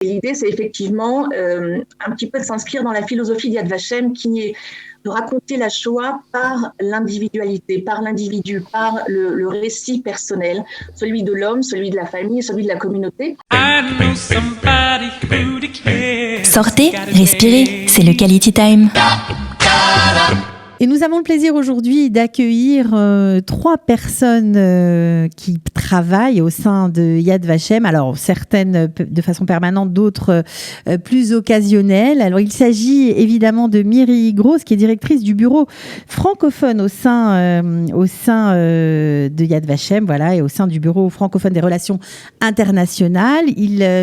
Et l'idée, c'est effectivement un petit peu de s'inscrire dans la philosophie d'Yad Vashem, qui est de raconter la Shoah par l'individualité, par l'individu, par le récit personnel, celui de l'homme, celui de la famille, celui de la communauté. Sortez, respirez, c'est le Quality Time. Et nous avons le plaisir aujourd'hui d'accueillir 3 personnes qui travaillent au sein de Yad Vashem. Alors, certaines de façon permanente, d'autres plus occasionnelles. Alors, il s'agit évidemment de Miri Gross, qui est directrice du bureau francophone au sein de Yad Vashem, voilà, et au sein du bureau francophone des relations internationales.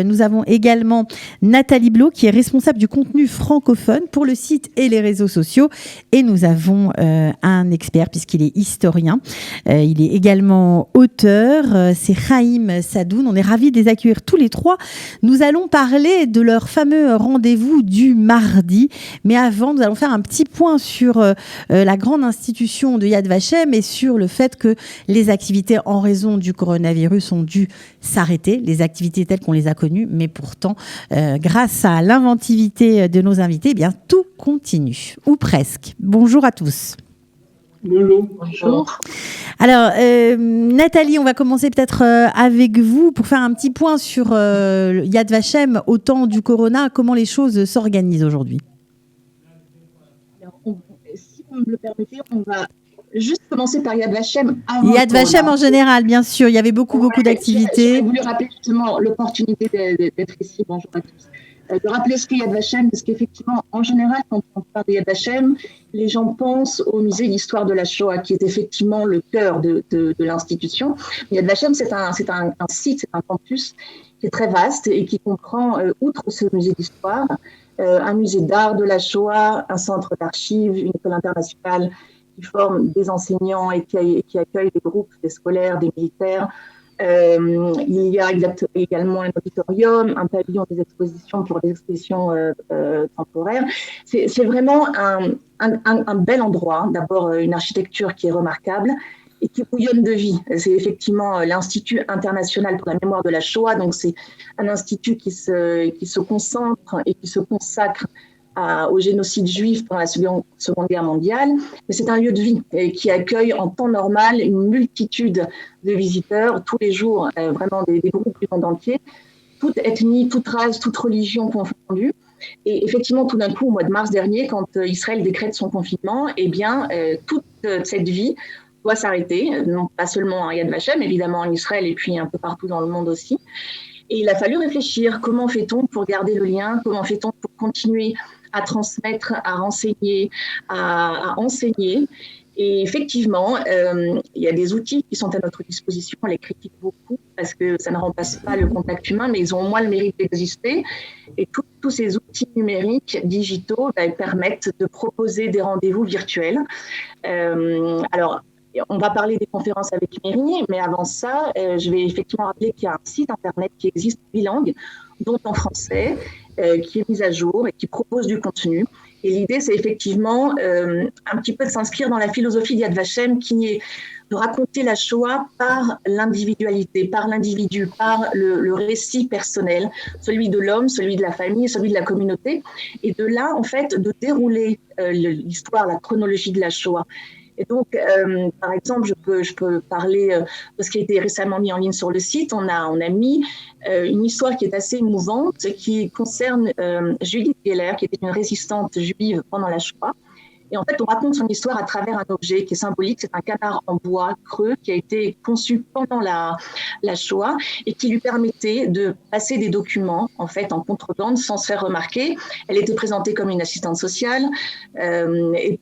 Nous avons également Nathalie Blot, qui est responsable du contenu francophone pour le site et les réseaux sociaux. Et nous avons un expert puisqu'il est historien. Il est également auteur. C'est Chaim Sadoun. On est ravis de les accueillir tous les 3. Nous allons parler de leur fameux rendez-vous du mardi. Mais avant, nous allons faire un petit point sur la grande institution de Yad Vashem et sur le fait que les activités en raison du coronavirus ont dû s'arrêter. Les activités telles qu'on les a connues. Mais pourtant, grâce à l'inventivité de nos invités, eh bien, tout continue. Ou presque. Bonjour à tous. Bonjour. Alors, Nathalie, on va commencer peut-être avec vous pour faire un petit point sur Yad Vashem au temps du corona. Comment les choses s'organisent aujourd'hui? Alors, si vous me le permettez, on va juste commencer par Yad Vashem avant Yad Vashem en général, bien sûr. Il y avait beaucoup d'activités. J'ai voulu rappeler justement l'opportunité d'être ici. Bonjour à tous. De rappeler ce qu'est Yad Vashem, parce qu'effectivement, en général, quand on parle de Yad Vashem, les gens pensent au musée d'histoire de la Shoah, qui est effectivement le cœur de l'institution. Yad Vashem, c'est un site, c'est un campus qui est très vaste et qui comprend, outre ce musée d'histoire, un musée d'art de la Shoah, un centre d'archives, une école internationale qui forme des enseignants et qui accueille des groupes, des scolaires, des militaires. Il y a également un auditorium, un pavillon des expositions pour des expositions temporaires. C'est vraiment un bel endroit. D'abord, une architecture qui est remarquable et qui bouillonne de vie. C'est effectivement l'Institut international pour la mémoire de la Shoah. Donc, c'est un institut qui se concentre et qui se consacre au génocide juif pendant la Seconde Guerre mondiale. Mais c'est un lieu de vie qui accueille en temps normal une multitude de visiteurs, tous les jours, vraiment des groupes du monde entier, toute ethnie, toute race, toute religion confondue. Et effectivement, tout d'un coup, au mois de mars dernier, quand Israël décrète son confinement, eh bien, toute cette vie doit s'arrêter, non pas seulement à Yad Vashem, évidemment en Israël et puis un peu partout dans le monde aussi. Et il a fallu réfléchir, comment fait-on pour garder le lien, comment fait-on pour continuer à transmettre, à renseigner, à enseigner. Et effectivement, il y a des outils qui sont à notre disposition, on les critique beaucoup parce que ça ne remplace pas le contact humain, mais ils ont au moins le mérite d'exister. Et tous ces outils numériques, digitaux, permettent de proposer des rendez-vous virtuels. Alors, on va parler des conférences avec Miri, mais avant ça, je vais effectivement rappeler qu'il y a un site internet qui existe bilingue, dont en français, qui est mis à jour et qui propose du contenu. Et l'idée, c'est effectivement un petit peu de s'inscrire dans la philosophie d'Yad Vashem, qui est de raconter la Shoah par l'individualité, par l'individu, par le récit personnel, celui de l'homme, celui de la famille, celui de la communauté, et de là, en fait, de dérouler l'histoire, la chronologie de la Shoah. Et donc, par exemple, je peux parler de ce qui a été récemment mis en ligne sur le site. On a mis une histoire qui est assez émouvante, qui concerne Judith Geller, qui était une résistante juive pendant la Shoah. Et en fait, on raconte son histoire à travers un objet qui est symbolique. C'est un canard en bois creux qui a été conçu pendant la Shoah et qui lui permettait de passer des documents en fait en contrebande sans se faire remarquer. Elle était présentée comme une assistante sociale et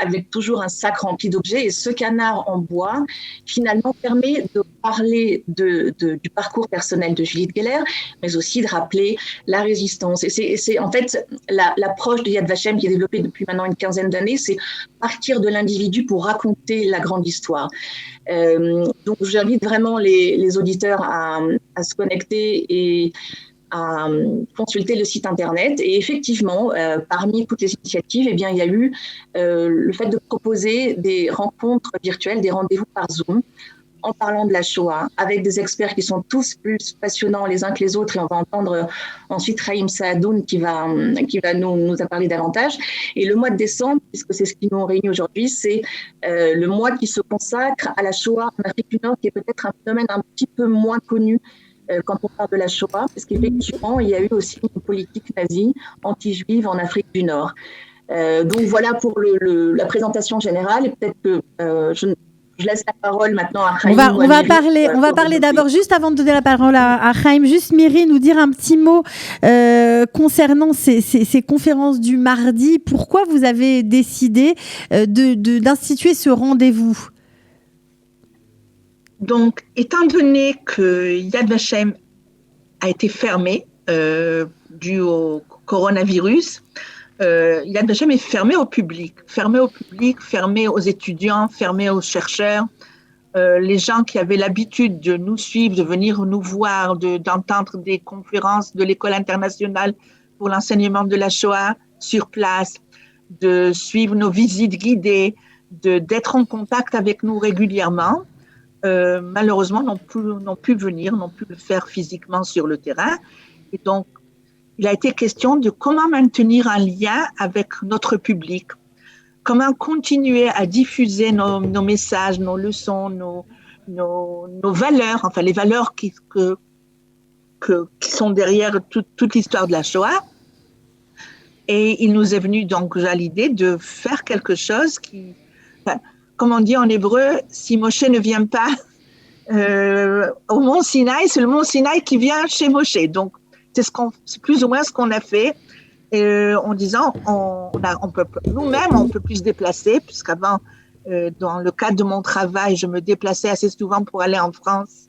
avec toujours un sac rempli d'objets. Et ce canard en bois, finalement, permet de parler du parcours personnel de Judith Geller, mais aussi de rappeler la résistance. Et c'est en fait l'approche de Yad Vashem qui est développée depuis maintenant une quinzaine d'années. C'est partir de l'individu pour raconter la grande histoire. Donc, j'invite vraiment les auditeurs à se connecter et à consulter le site internet. Et effectivement, parmi toutes les initiatives, eh bien, il y a eu le fait de proposer des rencontres virtuelles, des rendez-vous par Zoom, en parlant de la Shoah, avec des experts qui sont tous plus passionnants les uns que les autres, et on va entendre ensuite Haïm Saadoun qui va nous en parler davantage. Et le mois de décembre, puisque c'est ce qui nous réunit aujourd'hui, c'est le mois qui se consacre à la Shoah en Afrique du Nord, qui est peut-être un phénomène un petit peu moins connu quand on parle de la Shoah, parce qu'effectivement, il y a eu aussi une politique nazie anti-juive en Afrique du Nord. Donc voilà pour la présentation générale, et peut-être que je laisse la parole maintenant à Haïm. On va parler d'abord, juste avant de donner la parole à Haïm, juste Myri nous dire un petit mot concernant ces conférences du mardi. Pourquoi vous avez décidé d'instituer ce rendez-vous ? Donc, étant donné que Yad Vashem a été fermé dû au coronavirus, Yad Vashem est fermé au public, fermé aux étudiants, fermé aux chercheurs. Les gens qui avaient l'habitude de nous suivre, de venir nous voir, d'entendre des conférences de l'École internationale pour l'enseignement de la Shoah sur place, de suivre nos visites guidées, d'être en contact avec nous régulièrement, malheureusement n'ont pu venir, n'ont pu le faire physiquement sur le terrain. Et donc, il a été question de comment maintenir un lien avec notre public, comment continuer à diffuser nos messages, nos leçons, nos valeurs, enfin les valeurs qui sont derrière toute l'histoire de la Shoah. Et il nous est venu donc à l'idée de faire quelque chose qui, comme on dit en hébreu, si Moshe ne vient pas au mont Sinaï, c'est le mont Sinaï qui vient chez Moshe. Donc, c'est plus ou moins ce qu'on a fait en disant on peut plus se déplacer, puisqu'avant, dans le cadre de mon travail, je me déplaçais assez souvent pour aller en France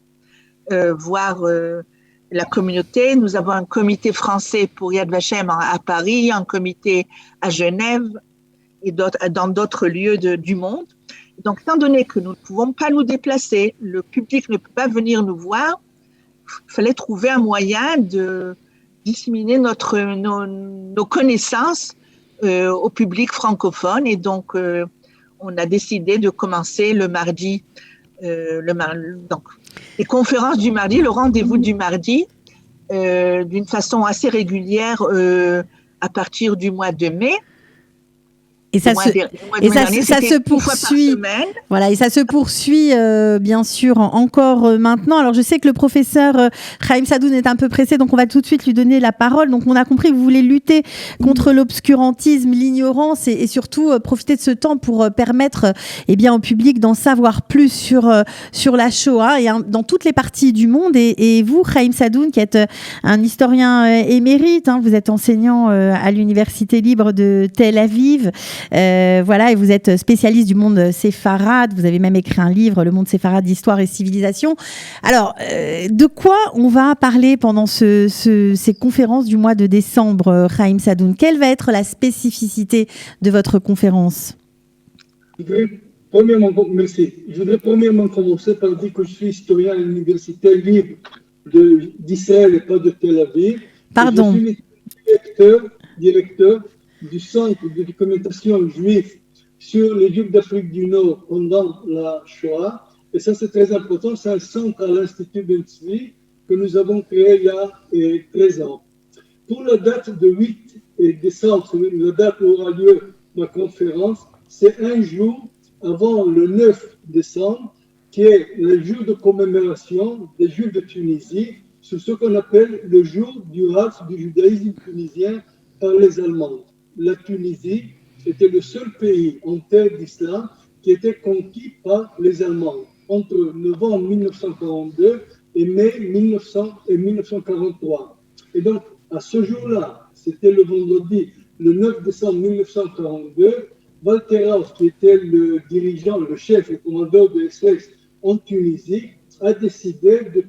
voir la communauté. Nous avons un comité français pour Yad Vashem à Paris, un comité à Genève et dans d'autres lieux du monde. Donc, étant donné que nous ne pouvons pas nous déplacer, le public ne peut pas venir nous voir, il fallait trouver un moyen de disséminer nos connaissances au public francophone. Et donc, on a décidé de commencer le mardi, donc, les conférences du mardi, le rendez-vous du mardi, d'une façon assez régulière à partir du mois de mai. Et ça se poursuit. Voilà, et ça se poursuit bien sûr encore maintenant. Alors je sais que le professeur Haïm Saadoun est un peu pressé, donc on va tout de suite lui donner la parole. Donc on a compris que vous voulez lutter contre l'obscurantisme, l'ignorance et surtout profiter de ce temps pour permettre au public d'en savoir plus sur la Shoah et dans toutes les parties du monde. Et vous, Haïm Saadoun, qui êtes un historien émérite, vous êtes enseignant à l'Université libre de Tel Aviv. Voilà, et vous êtes spécialiste du monde séfarade. Vous avez même écrit un livre, Le monde séfarade, histoire et civilisation. Alors, de quoi on va parler pendant ces conférences du mois de décembre, Haïm Saadoun ? Quelle va être la spécificité de votre conférence ? Merci. Je voudrais premièrement commencer par dire que je suis historien à l'Université libre d'Israël et pas de Tel Aviv. Pardon. Je suis directeur du Centre de documentation juive sur les Juifs d'Afrique du Nord pendant la Shoah. Et ça, c'est très important. C'est un centre à l'Institut Ben Tzvi que nous avons créé il y a 13 ans. Pour la date de 8 décembre, la date où aura lieu ma conférence, c'est un jour avant le 9 décembre, qui est le jour de commémoration des Juifs de Tunisie, sur ce qu'on appelle le jour du race du judaïsme tunisien par les Allemands. La Tunisie était le seul pays en terre d'islam qui était conquis par les Allemands entre novembre 1942 et mai 1943. Et donc, à ce jour-là, c'était le vendredi, le 9 décembre 1942, Walter Haus, qui était le dirigeant, le chef et commandeur de SS en Tunisie, a décidé de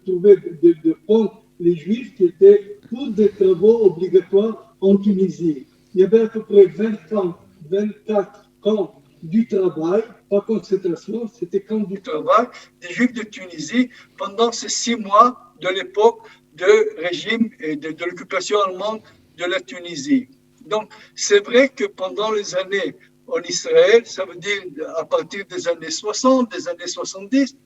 prendre les Juifs qui étaient pour des travaux obligatoires en Tunisie. Il y avait à peu près 24 camps du travail, pas concentration, c'était camps du travail des Juifs de Tunisie pendant ces 6 mois de l'époque de régime et de l'occupation allemande de la Tunisie. Donc, c'est vrai que pendant les années en Israël, ça veut dire à partir des années 60, des années 70,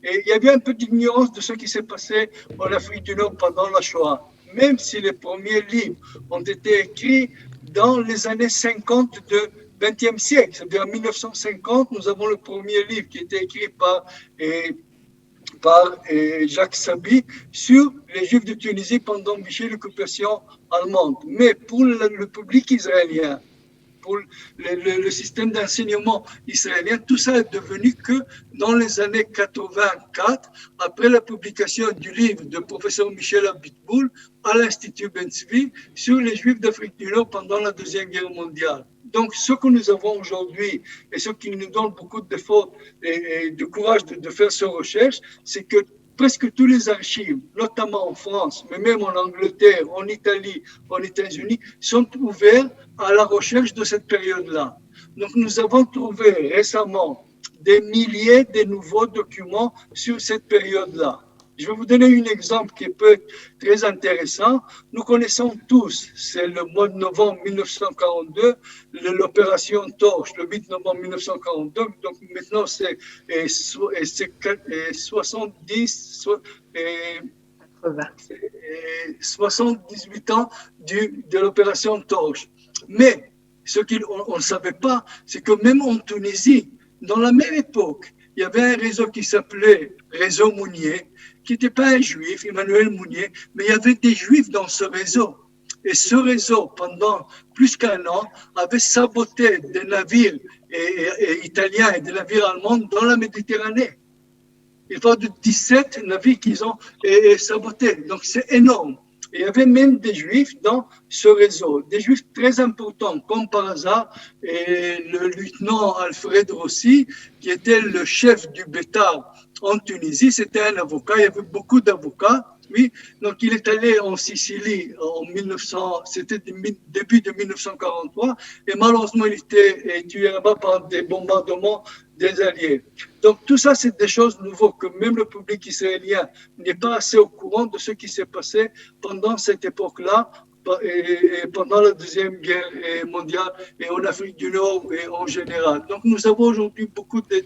Et il y avait un peu d'ignorance de ce qui s'est passé en Afrique du Nord pendant la Shoah. Même si les premiers livres ont été écrits dans les années 50 du XXe siècle, c'est-à-dire en 1950, nous avons le premier livre qui a été écrit par Jacques Sabi sur les Juifs de Tunisie pendant l'occupation allemande. Mais pour le public israélien, pour le système d'enseignement israélien, tout ça est devenu que dans les années 84, après la publication du livre de professeur Michel Abitboul à l'Institut Ben Tzvi sur les Juifs d'Afrique du Nord pendant la Deuxième Guerre mondiale. Donc, ce que nous avons aujourd'hui et ce qui nous donne beaucoup d'efforts et de courage de faire ces recherches, c'est que presque tous les archives, notamment en France, mais même en Angleterre, en Italie, en États-Unis, sont ouverts à la recherche de cette période-là. Donc, nous avons trouvé récemment des milliers de nouveaux documents sur cette période-là. Je vais vous donner un exemple qui peut être très intéressant. Nous connaissons tous, c'est le mois de novembre 1942, l'opération Torche, le 8 novembre 1942. Donc maintenant, c'est 78 ans de l'opération Torche. Mais ce qu'on ne savait pas, c'est que même en Tunisie, dans la même époque, il y avait un réseau qui s'appelait Réseau Mounier, qui n'était pas un juif, Emmanuel Mounier, mais il y avait des juifs dans ce réseau. Et ce réseau, pendant plus qu'1 an, avait saboté des navires italiens et des navires allemands dans la Méditerranée. Il faut de 17 navires qu'ils ont sabotés. Donc c'est énorme. Et il y avait même des juifs dans ce réseau, des juifs très importants, comme par hasard le lieutenant Alfred Rossi, qui était le chef du Bétar en Tunisie. C'était un avocat, il y avait beaucoup d'avocats. Oui, donc il est allé en Sicile c'était début de 1943, et malheureusement il était tué là-bas par des bombardements des Alliés. Donc tout ça, c'est des choses nouvelles que même le public israélien n'est pas assez au courant de ce qui s'est passé pendant cette époque-là, et pendant la Deuxième Guerre mondiale, et en Afrique du Nord et en général. Donc nous avons aujourd'hui beaucoup de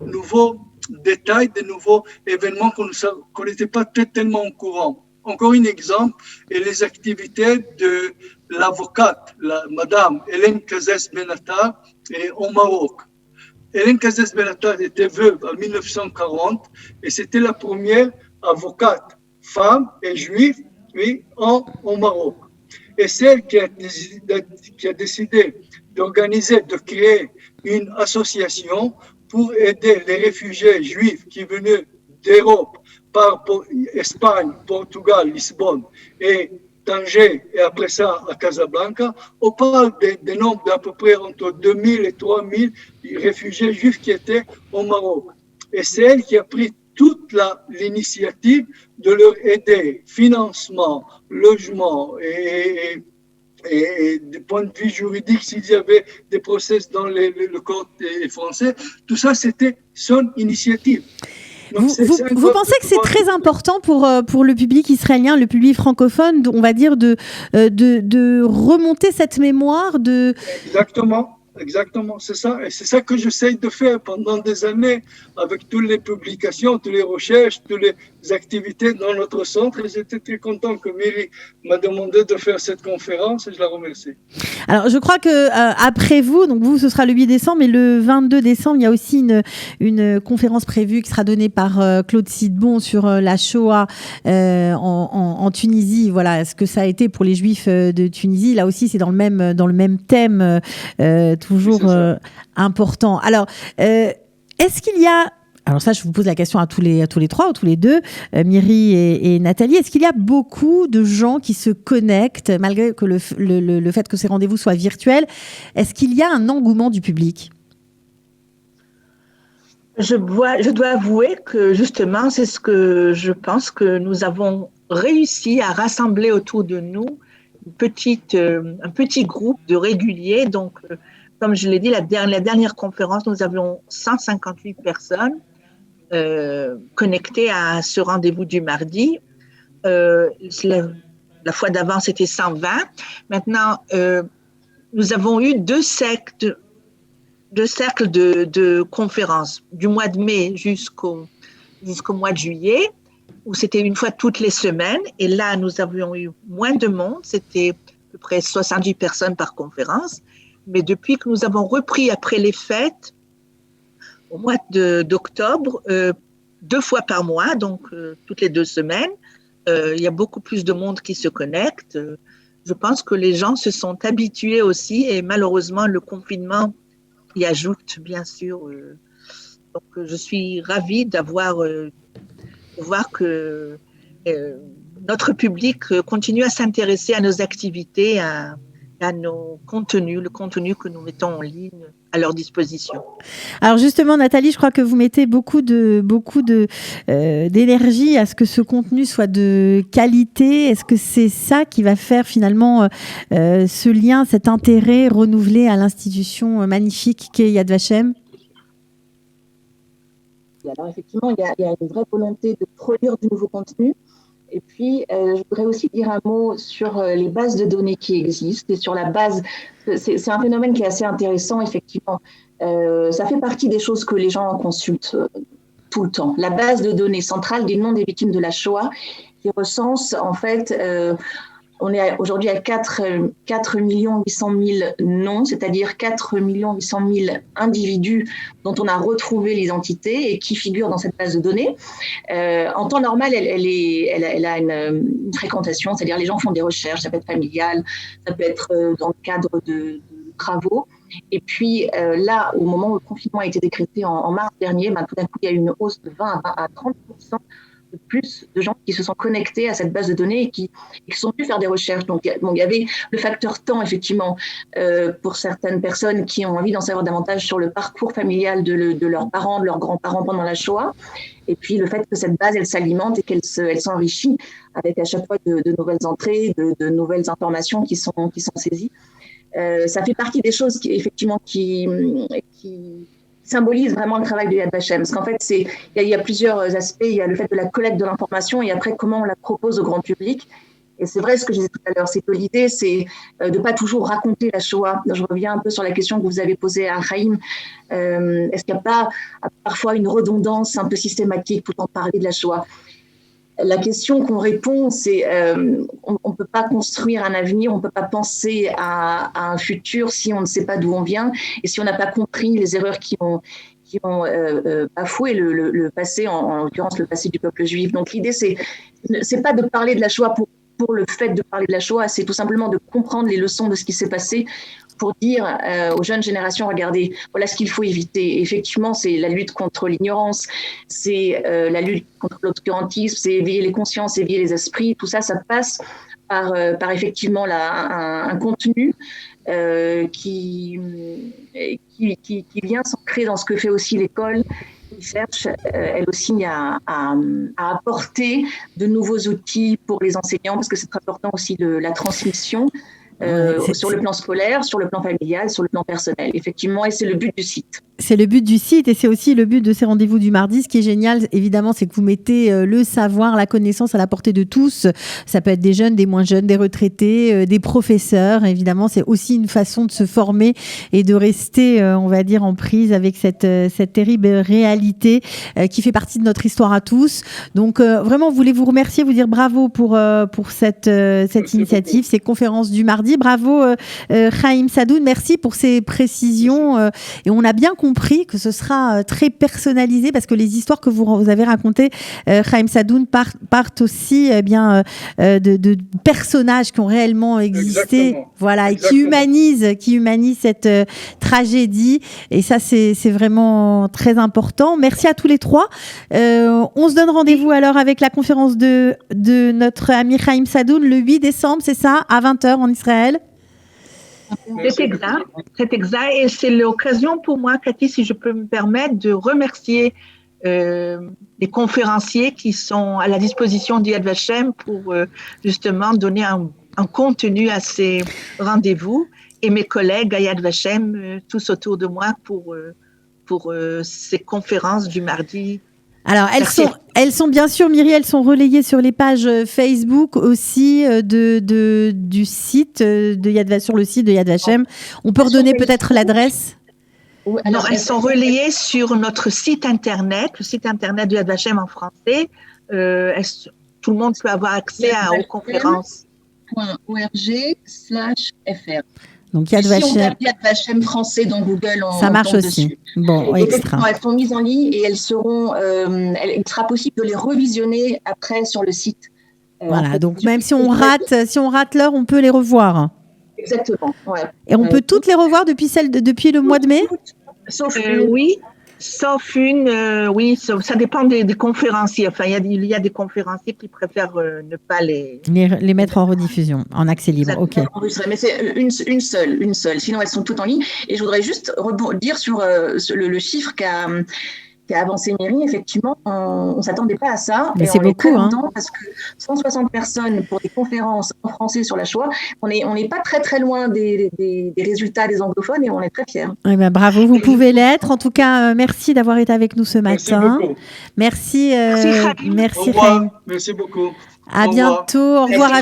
nouveaux détails, de nouveaux événements qu'on n'était pas tellement au courant. Encore un exemple, et les activités de l'avocate, Madame Hélène Cazès Benatar, au Maroc. Hélène Cazès Benatar était veuve en 1940 et c'était la première avocate femme et juive, oui, au Maroc. Et celle qui a décidé d'organiser, de créer une association pour aider les réfugiés juifs qui venaient d'Europe, par Espagne, Portugal, Lisbonne et Tanger, et après ça à Casablanca. On parle des nombres d'à peu près entre 2000 et 3000 réfugiés juifs qui étaient au Maroc. Et c'est elle qui a pris toute l'initiative de leur aider, financement, logement et du point de vue juridique, s'il y avait des procès dans le code français, tout ça, c'était son initiative. Donc, vous pensez que c'est très important pour le public israélien, le public francophone, on va dire, de remonter cette mémoire de... Exactement, c'est ça. Et c'est ça que j'essaye de faire pendant des années avec toutes les publications, toutes les recherches, toutes les activités dans notre centre. Et j'étais très content que Myri m'a demandé de faire cette conférence et je la remercie. Alors, je crois que après vous, donc vous, ce sera le 8 décembre, mais le 22 décembre, il y a aussi une conférence prévue qui sera donnée par Claude Sidbon sur la Shoah en Tunisie. Voilà, ce que ça a été pour les Juifs de Tunisie. Là aussi, c'est dans le même thème. Toujours important. Alors, est-ce qu'il y a... Alors ça, je vous pose la question à tous les trois, ou tous les deux, Myri et Nathalie. Est-ce qu'il y a beaucoup de gens qui se connectent, malgré que le fait que ces rendez-vous soient virtuels? Est-ce qu'il y a un engouement du public? Je dois avouer que justement, c'est ce que je pense que nous avons réussi à rassembler autour de nous un petit groupe de réguliers. Donc, comme je l'ai dit, la dernière conférence, nous avions 158 personnes connectées à ce rendez-vous du mardi. La fois d'avant, c'était 120. Maintenant, nous avons eu 2 sectes cercles de conférences du mois de mai jusqu'au mois de juillet, où c'était une fois toutes les semaines. Et là, nous avions eu moins de monde. C'était à peu près 70 personnes par conférence. Mais depuis que nous avons repris après les fêtes, au mois d'octobre, 2 fois par mois, donc toutes les 2 semaines, il y a beaucoup plus de monde qui se connecte. Je pense que les gens se sont habitués aussi et malheureusement, le confinement y ajoute, bien sûr. Donc, je suis ravie de voir que notre public continue à s'intéresser à nos activités, à nos contenus, le contenu que nous mettons en ligne à leur disposition. Alors justement, Nathalie, je crois que vous mettez beaucoup d'énergie à ce que ce contenu soit de qualité. Est-ce que c'est ça qui va faire finalement ce lien, cet intérêt renouvelé à l'institution magnifique qu'est Yad Vashem? Alors effectivement, il y a une vraie volonté de produire du nouveau contenu. Et puis, je voudrais aussi dire un mot sur les bases de données qui existent et sur la base. C'est un phénomène qui est assez intéressant, effectivement. Ça fait partie des choses que les gens consultent tout le temps. La base de données centrale des noms des victimes de la Shoah qui recense, en fait, on est aujourd'hui à 4 800 000 noms, c'est-à-dire 4 800 000 individus dont on a retrouvé l'identité et qui figurent dans cette base de données. En temps normal, elle a une fréquentation, c'est-à-dire les gens font des recherches, ça peut être familial, ça peut être dans le cadre de travaux. Et puis là, au moment où le confinement a été décrété en mars dernier, tout d'un coup, il y a eu une hausse de 20 à 30% de plus de gens qui se sont connectés à cette base de données et qui sont venus faire des recherches. Donc, il y avait le facteur temps, effectivement, pour certaines personnes qui ont envie d'en savoir davantage sur le parcours familial de leurs parents, de leurs grands-parents pendant la Shoah. Et puis, le fait que cette base, elle s'alimente et qu'elle s'enrichit avec à chaque fois de nouvelles entrées, de nouvelles informations qui sont saisies. Ça fait partie des choses qui symbolise vraiment le travail de Yad Vashem. Parce qu'en fait, il y a plusieurs aspects. Il y a le fait de la collecte de l'information et après, comment on la propose au grand public. Et c'est vrai ce que je disais tout à l'heure, c'est que l'idée, c'est de ne pas toujours raconter la Shoah. Je reviens un peu sur la question que vous avez posée à Chaim. Est-ce qu'il n'y a pas parfois une redondance un peu systématique tout en parler de la Shoah? La question qu'on répond, c'est on ne peut pas construire un avenir, on ne peut pas penser à un futur si on ne sait pas d'où on vient et si on n'a pas compris les erreurs qui ont bafoué le passé, en l'occurrence le passé du peuple juif. Donc l'idée, c'est pas de parler de la Shoah pour le fait de parler de la Shoah, c'est tout simplement de comprendre les leçons de ce qui s'est passé pour dire aux jeunes générations, regardez, voilà ce qu'il faut éviter. Et effectivement, c'est la lutte contre l'ignorance, c'est la lutte contre l'obscurantisme, c'est éveiller les consciences, éveiller les esprits. Tout ça, ça passe par effectivement un contenu qui vient s'ancrer dans ce que fait aussi l'école, qui cherche, elle aussi, à apporter de nouveaux outils pour les enseignants, parce que c'est très important aussi la transmission. Sur le plan scolaire, sur le plan familial, sur le plan personnel, effectivement, et c'est le but du site. C'est le but du site et c'est aussi le but de ces rendez-vous du mardi. Ce qui est génial, évidemment, c'est que vous mettez le savoir, la connaissance à la portée de tous. Ça peut être des jeunes, des moins jeunes, des retraités, des professeurs. Évidemment, c'est aussi une façon de se former et de rester, on va dire, en prise avec cette terrible réalité qui fait partie de notre histoire à tous. Donc, vraiment, je voulais vous remercier, vous dire bravo pour cette initiative, ces conférences du mardi. Bravo, Chaim Sadoun. Merci pour ces précisions. Et on a bien compris que ce sera très personnalisé parce que les histoires que vous avez racontées, Chaim Sadoun, partent aussi de personnages qui ont réellement existé. Exactement. Voilà, Exactement. et qui humanisent cette tragédie. Et ça, c'est vraiment très important. Merci à tous les trois. On se donne rendez-vous alors avec la conférence de notre ami Chaim Sadoun le 8 décembre, c'est ça, à 20h en Israël. C'est exact. Et c'est l'occasion pour moi, Cathy, si je peux me permettre, de remercier les conférenciers qui sont à la disposition d'Yad Vashem pour justement donner un contenu à ces rendez-vous. Et mes collègues à Yad Vashem, tous autour de moi pour ces conférences du mardi. Alors, elles sont bien sûr, Myriel, elles sont relayées sur les pages Facebook aussi du site sur le site de Yad Vashem. On peut redonner peut-être l'adresse? Alors, elles sont relayées sur notre site internet, le site internet du Yad Vashem en français. Tout le monde peut avoir accès aux conférences. .org/fr. Donc Yad Si on Vashem, tape Yad Vashem français dans Google, ça marche tombe aussi. dessus. Bon, Et extra. effectivement, elles sont mises en ligne et elles seront. Il sera possible de les revisionner après sur le site. Voilà, donc même si on rate l'heure, on peut les revoir. Exactement. Ouais. Et on peut toutes les revoir depuis le mois de mai. Sauf oui, sauf une. Oui, ça dépend des conférenciers. Enfin, il y a des conférenciers qui préfèrent ne pas les mettre en rediffusion, en accès libre. Ok. Mais c'est une seule. Sinon, elles sont toutes en ligne. Et je voudrais juste rebondir sur le chiffre qu'a avancé Myri. Effectivement, on ne s'attendait pas à ça. Mais et c'est on est beaucoup, très hein. content parce que 160 personnes pour des conférences en français sur la Shoah, on n'est pas très très loin des résultats des anglophones et on est très fiers. Eh ben, bravo, vous pouvez l'être. En tout cas, merci d'avoir été avec nous ce matin. Merci, Merci Chaim. Merci beaucoup. À bientôt. Au revoir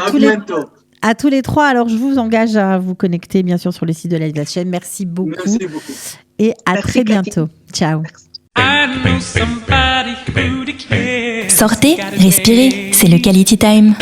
à tous les trois. Alors, je vous engage à vous connecter, bien sûr, sur le site de la chaîne. Merci beaucoup. Merci beaucoup. Et à très bientôt. Ciao. Sortez, respirez, c'est le Quality Time.